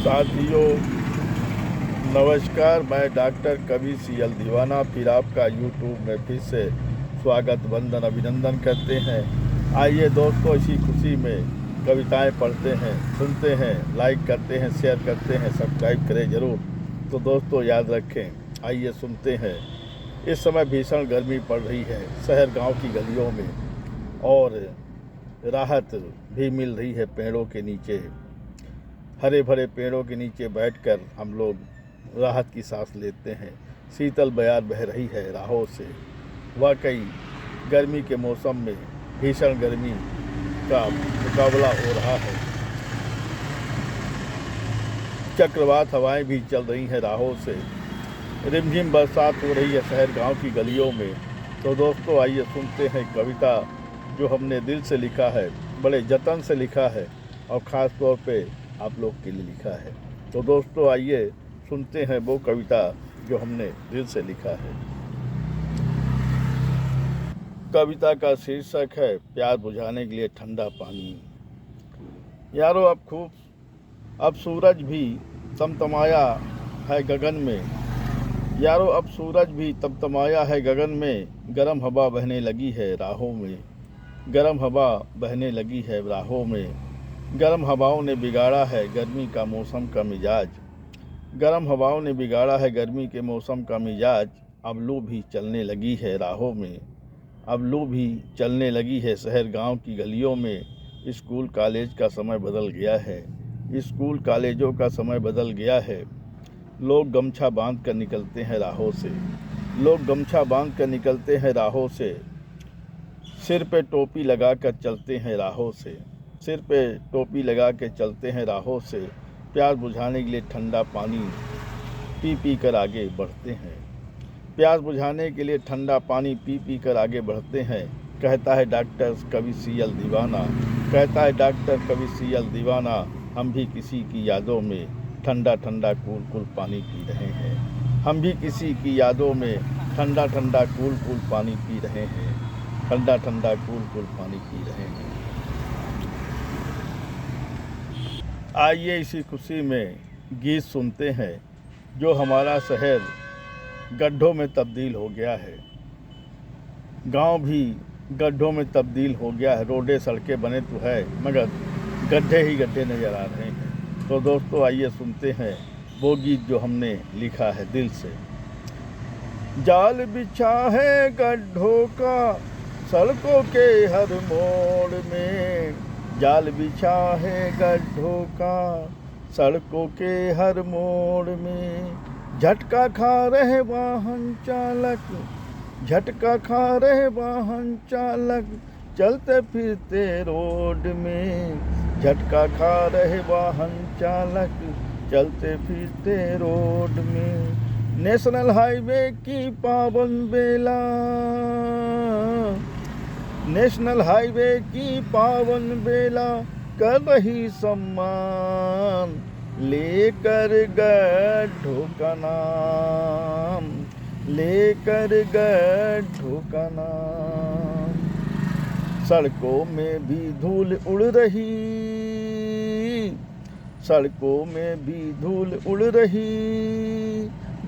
साथियों नमस्कार, मैं डॉक्टर कवि सीएल दीवाना फिर आपका यूट्यूब में फिर से स्वागत वंदन अभिनंदन करते हैं। आइए दोस्तों, इसी खुशी में कविताएं पढ़ते हैं, सुनते हैं, लाइक करते हैं, शेयर करते हैं, सब्सक्राइब करें ज़रूर। तो दोस्तों याद रखें, आइए सुनते हैं। इस समय भीषण गर्मी पड़ रही है शहर गांव की गलियों में, और राहत भी मिल रही है पेड़ों के नीचे। हरे भरे पेड़ों के नीचे बैठकर हम लोग राहत की सांस लेते हैं। शीतल बयार बह रही है राहों से। वाकई गर्मी के मौसम में भीषण गर्मी का मुकाबला हो रहा है। चक्रवात हवाएं भी चल रही हैं राहों से। रिमझिम बरसात हो रही है शहर गांव की गलियों में। तो दोस्तों आइए सुनते हैं कविता जो हमने दिल से लिखा है, बड़े जतन से लिखा है और ख़ास तौर पे आप लोग के लिए लिखा है। तो दोस्तों आइए सुनते हैं वो कविता जो हमने दिल से लिखा है। कविता का शीर्षक है प्यार बुझाने के लिए ठंडा पानी। यारो अब सूरज भी तमतमाया है गगन में। यारो अब सूरज भी तमतमाया है गगन में। गर्म हवा बहने लगी है राहों में। गर्म हवा बहने लगी है राहों में। गर्म हवाओं ने बिगाड़ा है गर्मी का मौसम का मिजाज। गर्म हवाओं ने बिगाड़ा है गर्मी के मौसम का मिजाज। अब लू भी चलने लगी है राहों में। अब लू भी चलने लगी है शहर गांव की गलियों में। स्कूल कॉलेज का समय बदल गया है। स्कूल कॉलेजों का समय बदल गया है। लोग गमछा बांध कर निकलते हैं राहों से। लोग गमछा बांध कर निकलते हैं राहों से। सिर पे टोपी लगा कर चलते हैं राहों से। सिर पे टोपी लगा के चलते हैं राहों से। प्यास बुझाने के लिए ठंडा पानी पी पी कर आगे बढ़ते हैं। प्यास बुझाने के लिए ठंडा पानी पी पी कर आगे बढ़ते हैं। कहता है डॉक्टर कवि सीएल दीवाना। कहता है डॉक्टर कवि सीएल दीवाना। हम भी किसी की यादों में ठंडा ठंडा कूल कूल पानी पी रहे हैं। हम भी किसी की यादों में ठंडा ठंडा कूल कूल पानी पी रहे हैं। ठंडा ठंडा कूल कूल पानी पी रहे हैं। आइए इसी खुशी में गीत सुनते हैं जो हमारा शहर गड्ढों में तब्दील हो गया है। गांव भी गड्ढों में तब्दील हो गया है। रोडें सड़कें बने तो है मगर गड्ढे ही गड्ढे नज़र आ रहे हैं। तो दोस्तों आइए सुनते हैं वो गीत जो हमने लिखा है दिल से। जाल बिछा है गड्ढों का सड़कों के हर मोड़ में। जाल बिछा है गड्ढों का सड़कों के हर मोड़ में। झटका खा रहे वाहन चालक। झटका खा रहे वाहन चालक चलते फिरते रोड में। झटका खा रहे वाहन चालक चलते फिरते रोड में। नेशनल हाईवे की पावन बेला। नेशनल हाईवे की पावन बेला कर रही सम्मान। लेकर गड्ढों का नाम। लेकर गड्ढों का नाम। सड़कों में भी धूल उड़ रही। सड़कों में भी धूल उड़ रही।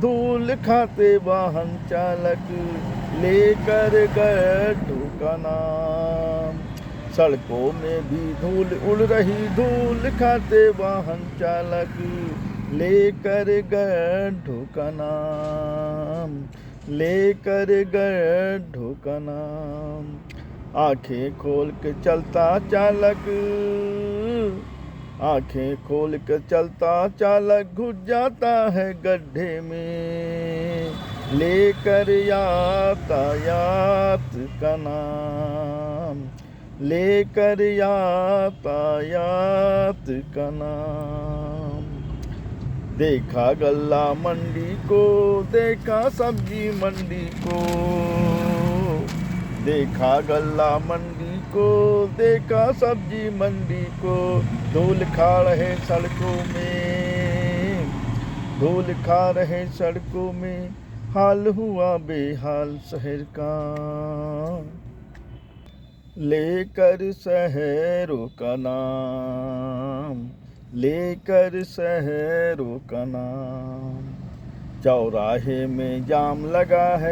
धूल खाते वाहन चालक लेकर गड्ढों का नाम। सड़कों में भी धूल उड़ रही। धूल खाते वाहन चालक लेकर गड्ढों का नाम। लेकर गड्ढों का नाम। आंखें खोल के चलता चालक। आंखें खोल कर चलता चालक घुस जाता है गड्ढे में। लेकर यातायात का नाम। लेकर यातायात का नाम। देखा गल्ला मंडी को। देखा सब्जी मंडी को। देखा गल्ला मंडी को। देखा सब्जी मंडी को। धूल खा रहे सड़कों में। धूल खा रहे सड़कों में। हाल हुआ बेहाल शहर का। लेकर शहरों का नाम। लेकर शहरों का नाम। चौराहे में जाम लगा है,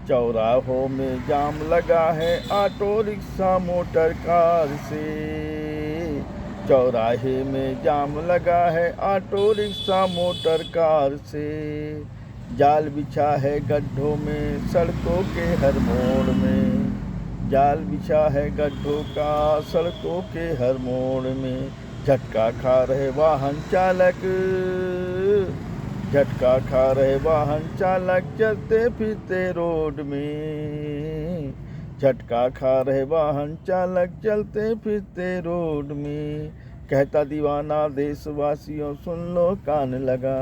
चौराहों में जाम लगा है, ऑटो रिक्शा मोटर कार से। चौराहे में जाम लगा है, ऑटो रिक्शा मोटर कार से। जाल बिछा है गड्ढों में, सड़कों के हर मोड़ में। जाल बिछा है गड्ढों का, सड़कों के हर मोड़ में। झटका खा रहे वाहन चालक, झटका खा रहे वाहन चालक, चलते फिरते रोड में। झटका खा रहे वाहन चालक, चलते फिरते रोड में। कहता दीवाना देशवासियों सुन लो कान लगा,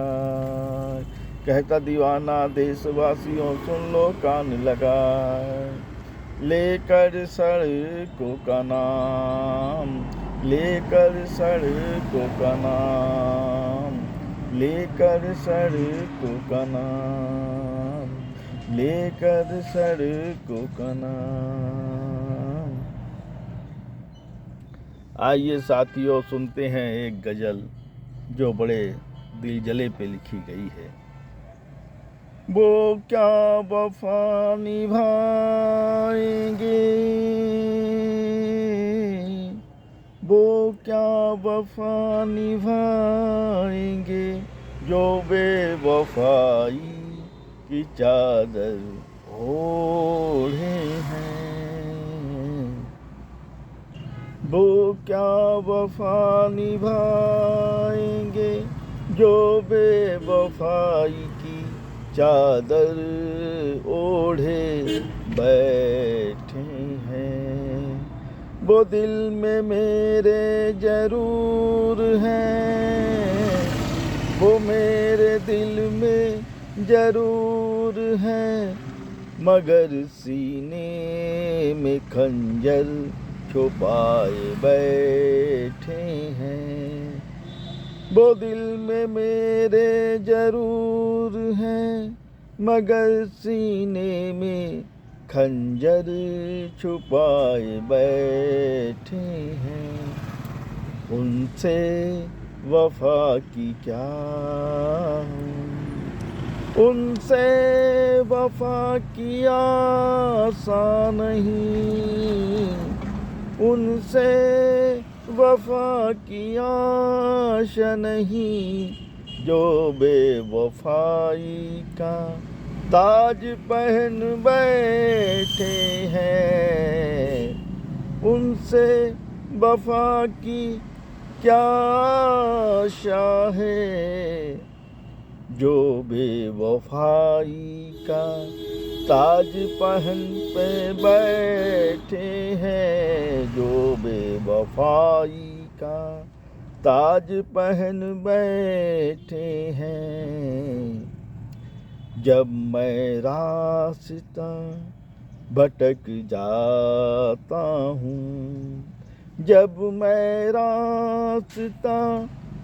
कहता दीवाना देशवासियों सुन लो कान लगा। लेकर सड़कों का नाम, लेकर सड़कों का नाम, लेकर सड़कों का नाम, लेकर सड़कों का नाम। आइए साथियों सुनते हैं एक गज़ल जो बड़े दिल जले पे लिखी गई है। वो क्या वफा निभाएंगे, वो क्या वफा निभाएंगे, जो बेवफाई की चादर ओढ़े हैं। वो क्या वफा निभाएंगे, जो बेवफाई की चादर ओढ़े बैठे हैं। वो दिल में मेरे जरूर हैं, वो मेरे दिल में जरूर हैं, मगर सीने में खंजर छुपाए बैठे हैं। वो दिल में मेरे जरूर हैं, मगर सीने में खंजर छुपाए बैठे हैं। उनसे वफा की क्या, उनसे वफा की आशा नहीं, उनसे वफा की आशा नहीं, जो बेवफाई का ताज पहन बैठे हैं। उनसे वफा की क्या आशा है, जो बेवफाई का ताज पहन पे बैठे हैं, जो बेवफाई का ताज पहन बैठे हैं। जब मैं रास्ता भटक जाता हूँ, जब मैं रास्ता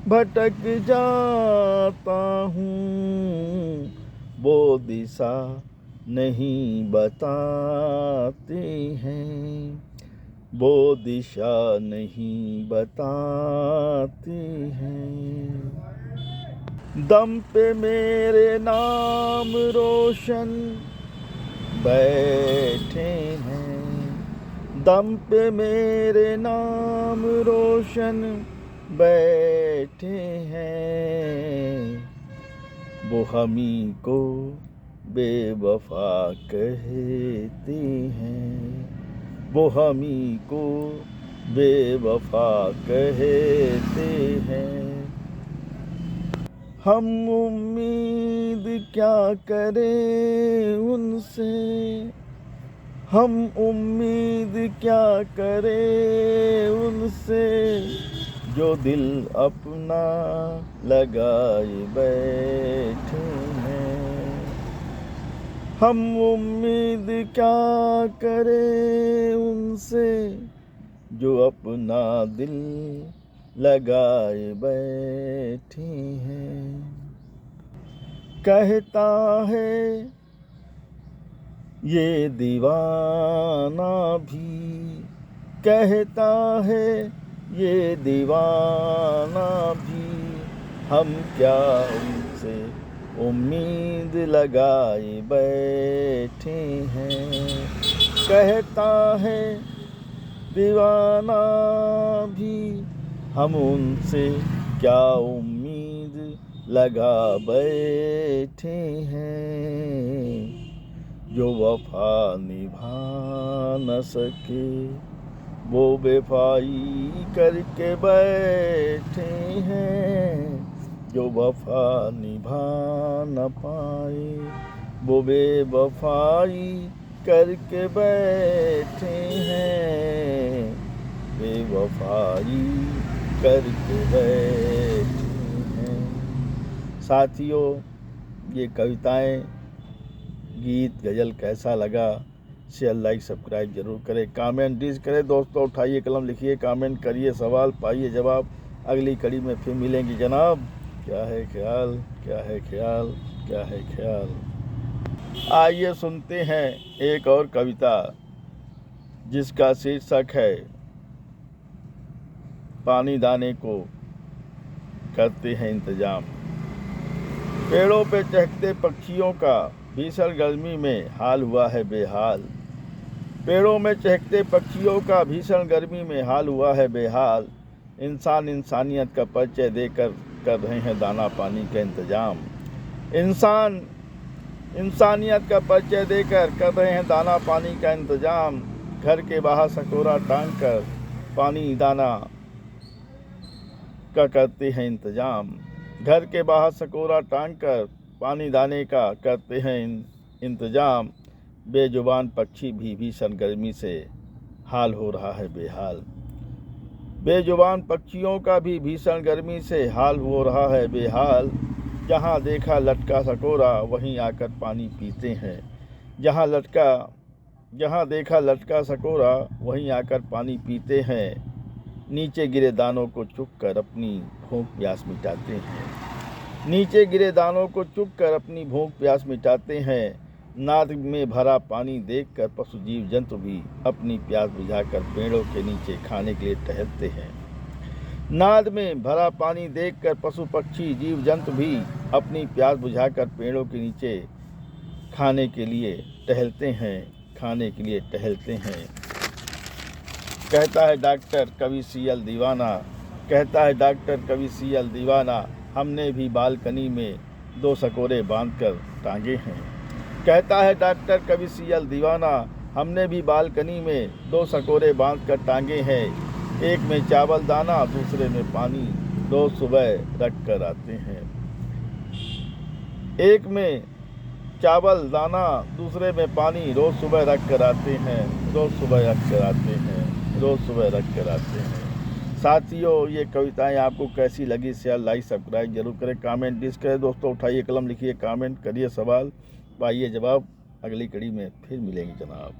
भटक जाता हूँ, वो दिशा नहीं बताते हैं, वो दिशा नहीं बताते हैं। दम पे मेरे नाम रोशन बैठे हैं, दम पे मेरे नाम रोशन बैठे हैं। वो हमी को बेवफा कहते हैं, वो हमी को बेवफा कहते हैं। हम उम्मीद क्या करें उनसे, हम उम्मीद क्या करें उनसे, जो दिल अपना लगाए बैठे हैं। हम उम्मीद क्या करें उनसे, जो अपना दिल लगाए बैठे हैं। कहता है ये दीवाना भी, कहता है ये दीवाना भी, हम क्या उनसे उम्मीद लगाए बैठे हैं। कहता है दीवाना भी, हम उनसे क्या उम्मीद लगा बैठे हैं। जो वफा निभा न सके वो बेवफाई करके बैठे हैं। जो वफा निभा न पाए वो बेवफाई करके बैठे हैं। बेवफाई करके बैठे हैं। साथियों, ये कविताएं, गीत, गज़ल कैसा लगा? शेयर, लाइक, सब्सक्राइब जरूर करें। कमेंट डिस करें दोस्तों। उठाइए कलम, लिखिए, कमेंट करिए, सवाल पाइए जवाब। अगली कड़ी में फिर मिलेंगे जनाब। क्या है ख्याल, क्या है ख्याल, क्या है ख्याल। आइए सुनते हैं एक और कविता जिसका शीर्षक है पानी दाने को करते हैं इंतजाम। पेड़ों पे चहकते पक्षियों का भीषण गर्मी में हाल हुआ है बेहाल। पेड़ों में चहकते पक्षियों का भीषण गर्मी में हाल हुआ है बेहाल। इंसान इंसानियत का परिचय देकर कर रहे हैं दाना पानी का इंतजाम। इंसान इंसानियत का परिचय देकर कर रहे हैं दाना पानी का इंतजाम। घर के बाहर सकोरा टांग कर पानी दाना का करते हैं इंतजाम। घर के बाहर सकोरा टांग कर पानी दाने का करते हैं इंतजाम। बेजुबान पक्षी भी भीषण गर्मी से हाल हो रहा है बेहाल। बेजुबान पक्षियों का भी भीषण गर्मी से हाल हो रहा है बेहाल। जहाँ देखा लटका सकोरा वहीं आकर पानी पीते हैं। जहाँ देखा लटका सकोरा वहीं आकर पानी पीते हैं। नीचे गिरे दानों को चुग कर अपनी भूख प्यास मिटाते हैं। नीचे गिरे दानों को चुग कर अपनी भूख प्यास मिटाते हैं। नाद में भरा पानी देखकर पशु जीव जंतु भी अपनी प्यास बुझाकर पेड़ों के नीचे खाने के लिए टहलते हैं। नाद में भरा पानी देखकर पशु पक्षी जीव जंतु भी अपनी प्यास बुझाकर पेड़ों के नीचे खाने के लिए टहलते हैं, खाने के लिए टहलते हैं। कहता है डॉक्टर कवि सीएल दीवाना, कहता है डॉक्टर कवि सीएल दीवाना, हमने भी बालकनी में 2 सकोरे बांधकर टांगे हैं। कहता है डॉक्टर कवि सीएल दीवाना, हमने भी बालकनी में 2 सकोरे बांधकर टांगे हैं। एक में चावल दाना दूसरे में पानी, रोज सुबह रख कर आते हैं। एक में चावल दाना दूसरे में पानी, रोज सुबह रख कर आते हैं। रोज सुबह रख कर आते हैं, रोज सुबह रख कर आते हैं। साथियों, ये कविताएं आपको कैसी लगी? शेयर, लाइक, सब्सक्राइब जरूर करें। कमेंट डिस करें दोस्तों। उठाइए कलम, लिखिए, कमेंट करिए, सवाल पाइए जवाब। अगली कड़ी में फिर मिलेंगे जनाब।